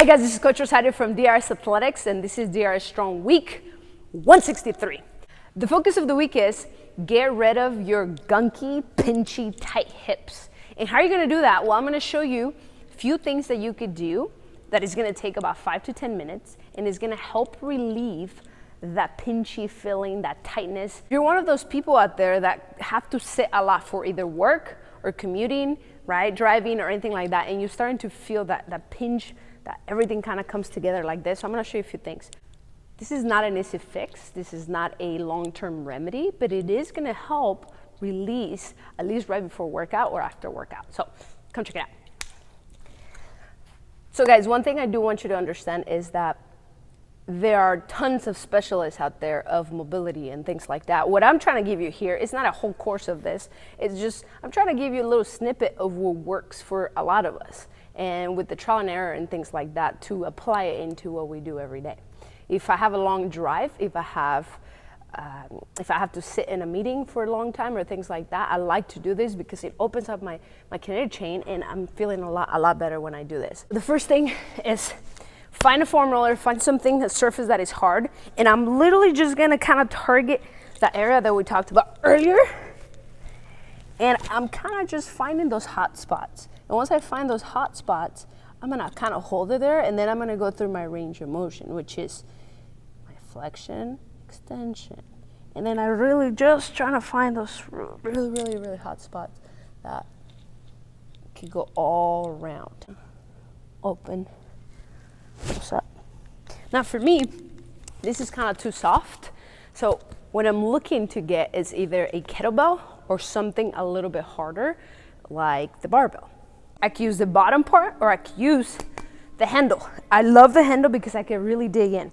Hi guys, this is Coach Rosario from DRS Athletics, and this is DRS Strong Week 163. The focus of the week is get rid of your gunky, pinchy, tight hips. And how are you going to do that? Well, I'm going to show you a few things that you could do that is going to take about 5 to 10 minutes and is going to help relieve that pinchy feeling, that tightness. If you're one of those people out there that have to sit a lot for either work or commuting, right, driving or anything like that, and you're starting to feel that pinch, that everything kind of comes together like this. So I'm going to show you a few things. This is not an easy fix. This is not a long-term remedy, but it is going to help release at least right before workout or after workout. So come check it out. So guys, one thing I do want you to understand is that there are tons of specialists out there of mobility and things like that. What I'm trying to give you here is not a whole course of this. It's just, I'm trying to give you a little snippet of what works for a lot of us. And with the trial and error and things like that, to apply it into what we do every day. If I have a long drive, if I have to sit in a meeting for a long time or things like that, I like to do this because it opens up my kinetic chain, and I'm feeling a lot better when I do this. The first thing is find a foam roller, find something, a surface that is hard, and I'm literally just gonna kind of target that area that we talked about earlier, and I'm kind of just finding those hot spots. And once I find those hot spots, I'm gonna kind of hold it there, and then I'm gonna go through my range of motion, which is my flexion, extension. And then I really just trying to find those really hot spots that could go all around. Open, close up. Now for me, this is kind of too soft. So what I'm looking to get is either a kettlebell or something a little bit harder, like the barbell. I can use the bottom part or I can use the handle. I love the handle because I can really dig in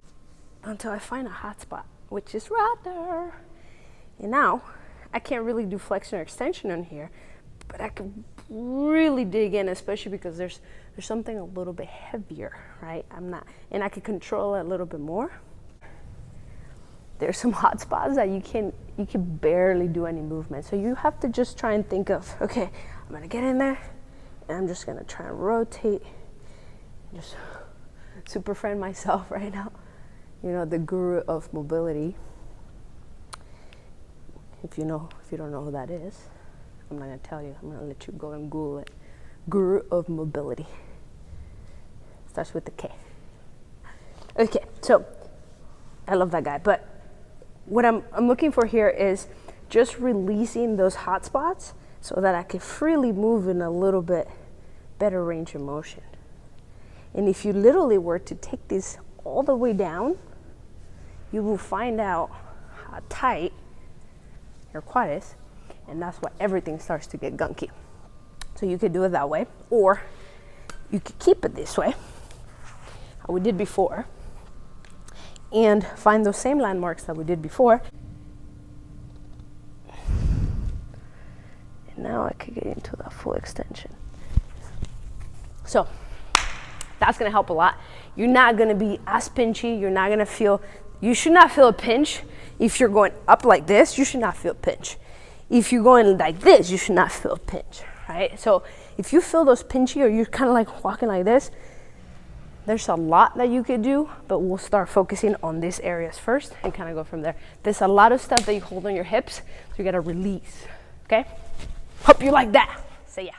until I find a hot spot, which is right there. And now I can't really do flexion or extension on here, but I can really dig in, especially because there's something a little bit heavier, right? And I can control it a little bit more. There's some hot spots that you can barely do any movement. So you have to just try and think of, okay, I'm gonna get in there and I'm just gonna try and rotate, just super friend myself right now. You know, the guru of mobility. If you don't know who that is, I'm not gonna tell you. I'm gonna let you go and Google it. Guru of mobility. Starts with the K. Okay, so I love that guy. But what I'm looking for here is just releasing those hot spots so that I can freely move in a little bit better range of motion. And if you literally were to take this all the way down, you will find out how tight your quad is, and that's why everything starts to get gunky. So you could do it that way, or you could keep it this way, how we did before, and find those same landmarks that we did before. And now I could get into that full extension. So that's gonna help a lot. You're not gonna be as pinchy, you should not feel a pinch. If you're going up like this, you should not feel a pinch. If you're going like this, you should not feel a pinch, right? So if you feel those pinchy or you're kind of like walking like this, there's a lot that you could do, but we'll start focusing on these areas first and kind of go from there. There's a lot of stuff that you hold on your hips, so you gotta release, okay? Hope you like that. See ya.